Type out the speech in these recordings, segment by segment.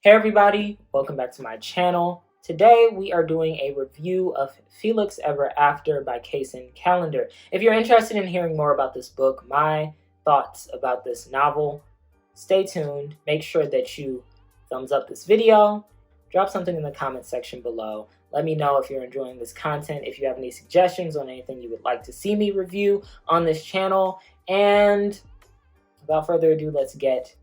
Hey everybody, welcome back to my channel. Today we are doing a review of Felix Ever After by Kaysen Callender. If you're interested in hearing more about this book, my thoughts about this novel, stay tuned. Make sure that you thumbs up this video, drop something in the comment section below. Let me know if you're enjoying this content, if you have any suggestions on anything you would like to see me review on this channel. And without further ado, let's get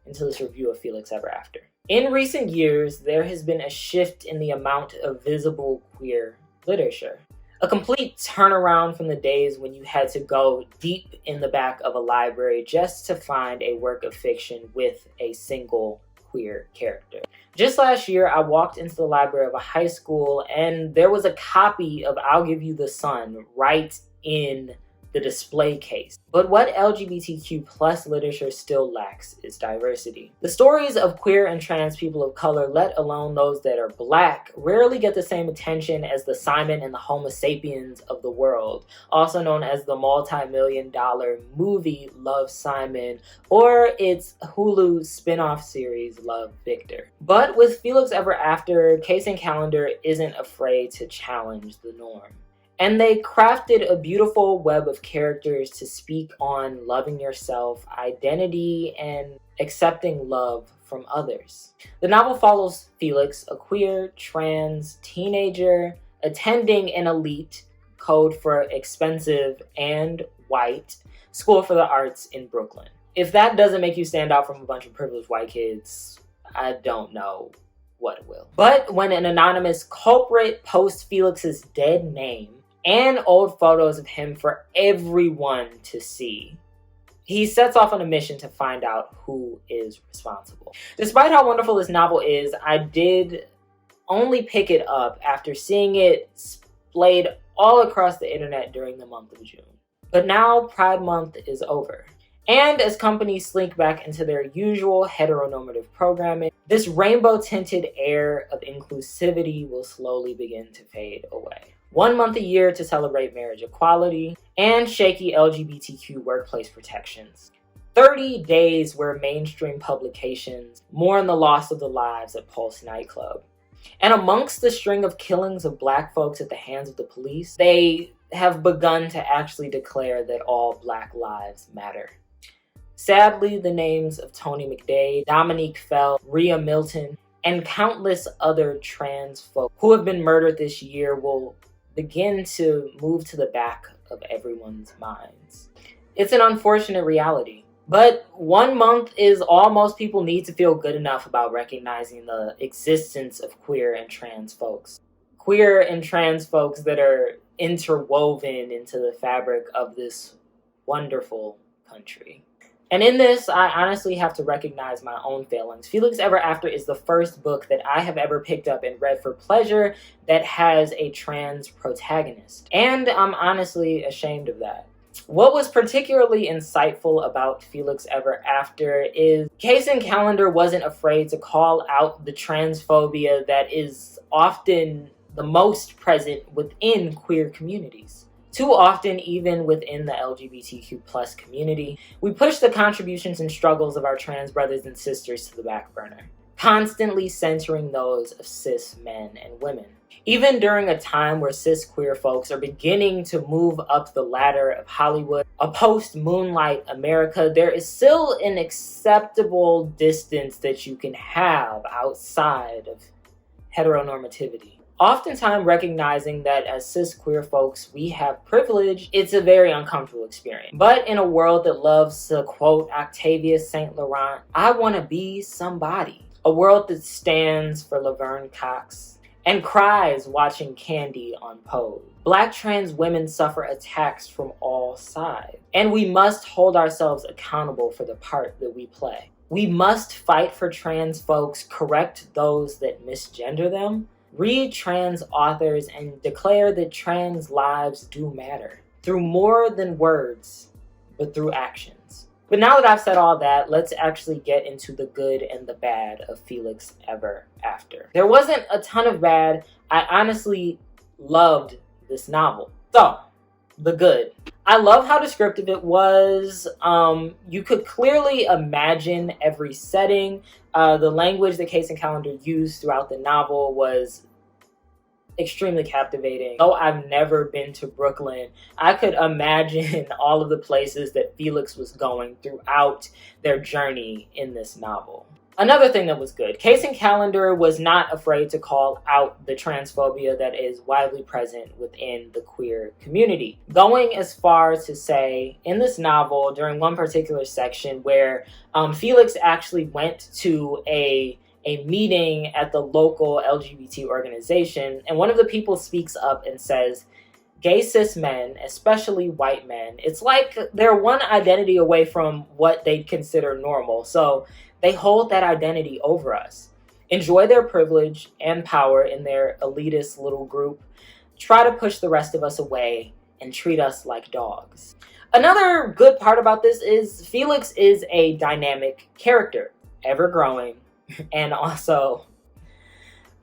into this review of Felix Ever After. In recent years, there has been a shift in the amount of visible queer literature. A complete turnaround from the days when you had to go deep in the back of a library just to find a work of fiction with a single queer character. Just last year, I walked into the library of a high school and there was a copy of I'll Give You the Sun right in the display case. But what LGBTQ plus literature still lacks is diversity. The stories of queer and trans people of color, let alone those that are Black, rarely get the same attention as the Simon and the Homo sapiens of the world, also known as the multi-million-dollar movie Love, Simon, or its Hulu spin-off series Love, Victor. But with Felix Ever After, Kaysen Callender isn't afraid to challenge the norm. And they crafted a beautiful web of characters to speak on loving yourself, identity, and accepting love from others. The novel follows Felix, a queer, trans teenager attending an elite, code for expensive and white, school for the arts in Brooklyn. If that doesn't make you stand out from a bunch of privileged white kids, I don't know what will. But when an anonymous culprit posts Felix's dead name and old photos of him for everyone to see, he sets off on a mission to find out who is responsible. Despite how wonderful this novel is, I did only pick it up after seeing it splayed all across the internet during the month of June. But now Pride Month is over. And as companies slink back into their usual heteronormative programming, this rainbow-tinted air of inclusivity will slowly begin to fade away. 1 month a year to celebrate marriage equality and shaky LGBTQ workplace protections. 30 days where mainstream publications mourn the loss of the lives at Pulse nightclub. And amongst the string of killings of Black folks at the hands of the police, they have begun to actually declare that all Black lives matter. Sadly, the names of Tony McDade, Dominique Fell, Rhea Milton, and countless other trans folk who have been murdered this year will begin to move to the back of everyone's minds. It's an unfortunate reality, but 1 month is all most people need to feel good enough about recognizing the existence of queer and trans folks. Queer and trans folks that are interwoven into the fabric of this wonderful country. And in this, I honestly have to recognize my own failings. Felix Ever After is the first book that I have ever picked up and read for pleasure that has a trans protagonist. And I'm honestly ashamed of that. What was particularly insightful about Felix Ever After is Kaysen Callender wasn't afraid to call out the transphobia that is often the most present within queer communities. Too often, even within the LGBTQ plus community, we push the contributions and struggles of our trans brothers and sisters to the back burner, constantly centering those of cis men and women. Even during a time where cis queer folks are beginning to move up the ladder of Hollywood, a post-Moonlight America, there is still an acceptable distance that you can have outside of heteronormativity. Oftentimes recognizing that as cis queer folks, we have privilege, it's a very uncomfortable experience. But in a world that loves to quote Octavia St. Laurent, I want to be somebody. A world that stands for Laverne Cox and cries watching Candy on Pose. Black trans women suffer attacks from all sides. And we must hold ourselves accountable for the part that we play. We must fight for trans folks, correct those that misgender them, read trans authors, and declare that trans lives do matter through more than words, but through actions. But now that I've said all that, let's actually get into the good and the bad of Felix Ever After. There wasn't a ton of bad. I honestly loved this novel. So, the good. I love how descriptive it was. You could clearly imagine every setting. The language that Case and Callender used throughout the novel was extremely captivating. Though I've never been to Brooklyn, I could imagine all of the places that Felix was going throughout their journey in this novel. Another thing that was good, Case and Callender was not afraid to call out the transphobia that is widely present within the queer community. Going as far to say, in this novel, during one particular section where Felix actually went to a meeting at the local LGBT organization, and one of the people speaks up and says, gay cis men, especially white men, it's like they're one identity away from what they consider normal. So they hold that identity over us, enjoy their privilege and power in their elitist little group, try to push the rest of us away, and treat us like dogs. Another good part about this is Felix is a dynamic character, ever growing, and also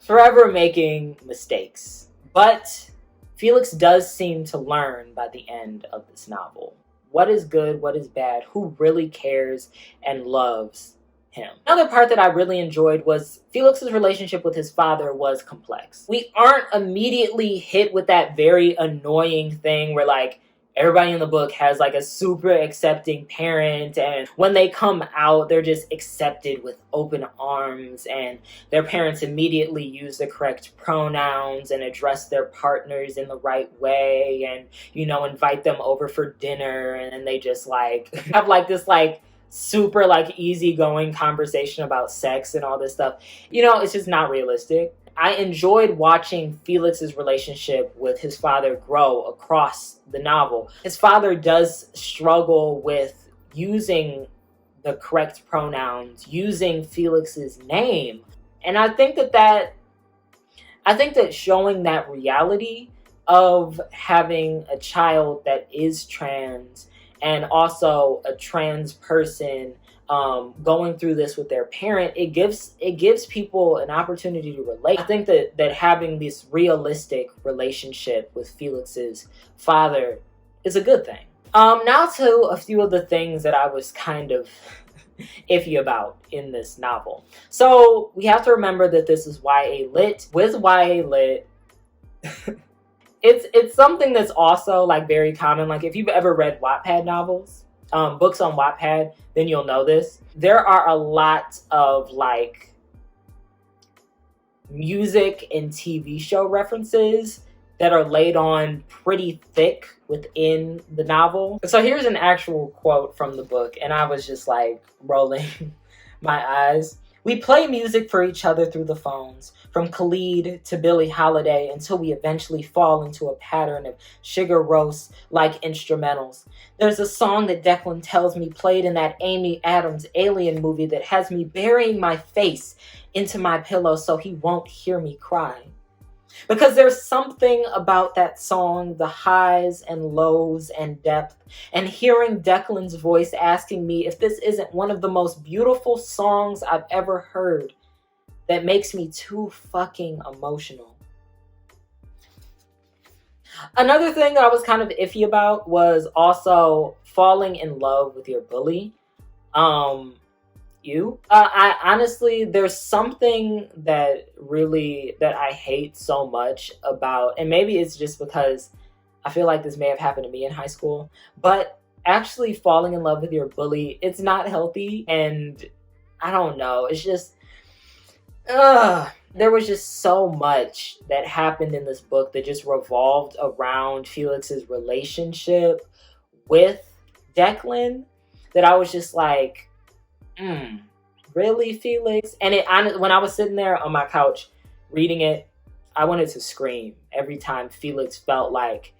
forever making mistakes. But Felix does seem to learn by the end of this novel. What is good, what is bad, who really cares and loves him. Another part that I really enjoyed was Felix's relationship with his father was complex. We aren't immediately hit with that very annoying thing where like everybody in the book has like a super accepting parent, and when they come out, they're just accepted with open arms, and their parents immediately use the correct pronouns and address their partners in the right way, and, you know, invite them over for dinner, and then they just like have like this like super like easygoing conversation about sex and all this stuff. You know, it's just not realistic. I enjoyed watching Felix's relationship with his father grow across the novel. His father does struggle with using the correct pronouns, using Felix's name. And I think that showing that reality of having a child that is trans and also a trans person going through this with their parent, it gives people an opportunity to relate. I think that having this realistic relationship with Felix's father is a good thing. Now to a few of the things that I was kind of iffy about in this novel. So we have to remember that this is YA lit. With YA lit, it's something that's also like very common. Like if you've ever read Wattpad novels, books on Wattpad, then you'll know this. There are a lot of like music and TV show references that are laid on pretty thick within the novel. So here's an actual quote from the book, and I was just like rolling my eyes. We play music for each other through the phones, from Khalid to Billie Holiday, until we eventually fall into a pattern of sugar roast like instrumentals. There's a song that Declan tells me played in that Amy Adams Alien movie that has me burying my face into my pillow so he won't hear me cry. Because there's something about that song, the highs and lows and depth, and hearing Declan's voice asking me if this isn't one of the most beautiful songs I've ever heard, that makes me too fucking emotional. Another thing that I was kind of iffy about was also falling in love with your bully. I honestly, there's something that I hate so much about, and maybe it's just because I feel like this may have happened to me in high school, but actually falling in love with your bully, it's not healthy, and I don't know, it's just, there was just so much that happened in this book that just revolved around Felix's relationship with Declan that I was just like, really, Felix? And when I was sitting there on my couch reading it, I wanted to scream every time Felix felt like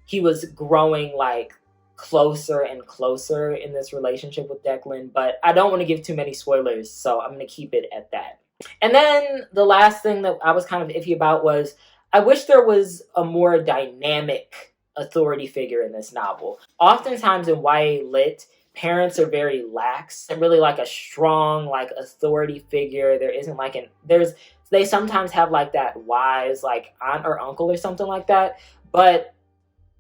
he was growing like closer and closer in this relationship with Declan. But I don't want to give too many spoilers, so I'm going to keep it at that. And then the last thing that I was kind of iffy about was I wish there was a more dynamic authority figure in this novel. Oftentimes in YA lit, parents are very lax and really like a strong like authority figure. There isn't like they sometimes have like that wise like aunt or uncle or something like that, but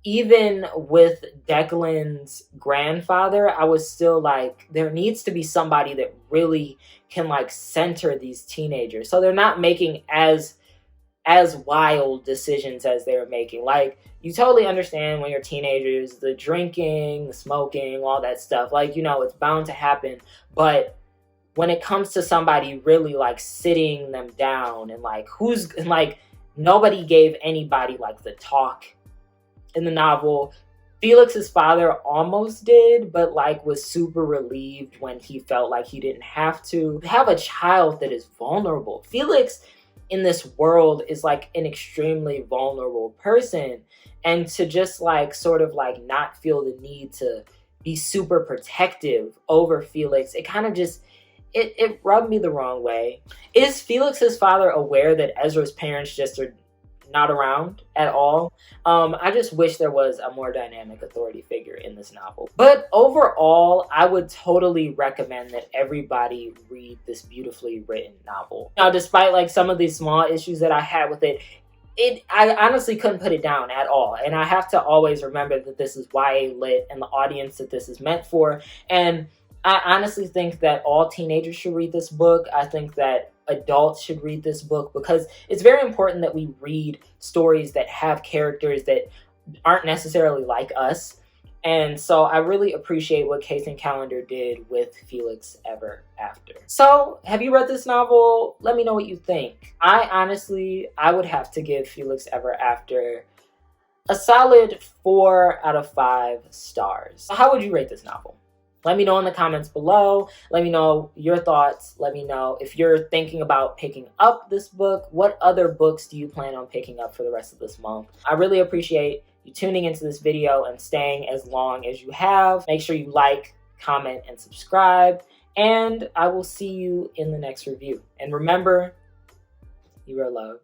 even with Declan's grandfather, I was still like, there needs to be somebody that really can like center these teenagers, so they're not making as wild decisions as they're making. Like, you totally understand when you're teenagers, the drinking, the smoking, all that stuff, like, you know, it's bound to happen. But when it comes to somebody really like sitting them down and like nobody gave anybody like the talk in the novel. Felix's father almost did, but like was super relieved when he felt like he didn't have to. Have a child that is vulnerable. Felix in this world is like an extremely vulnerable person, and to just like sort of like not feel the need to be super protective over Felix, it kind of just it rubbed me the wrong way. Is Felix's father aware that Ezra's parents just are not around at all? I just wish there was a more dynamic authority figure in this novel. But overall, I would totally recommend that everybody read this beautifully written novel. Now, despite like some of these small issues that I had with it, I honestly couldn't put it down at all. And I have to always remember that this is YA lit and the audience that this is meant for. And I honestly think that all teenagers should read this book. I think that adults should read this book because it's very important that we read stories that have characters that aren't necessarily like us. And so I really appreciate what Kacen Callender did with Felix Ever After. So, have you read this novel? Let me know what you think. I would have to give Felix Ever After a solid 4 out of 5 stars. How would you rate this novel? Let me know in the comments below. Let me know your thoughts. Let me know if you're thinking about picking up this book. What other books do you plan on picking up for the rest of this month? I really appreciate you tuning into this video and staying as long as you have. Make sure you like, comment, and subscribe. And I will see you in the next review. And remember, you are loved.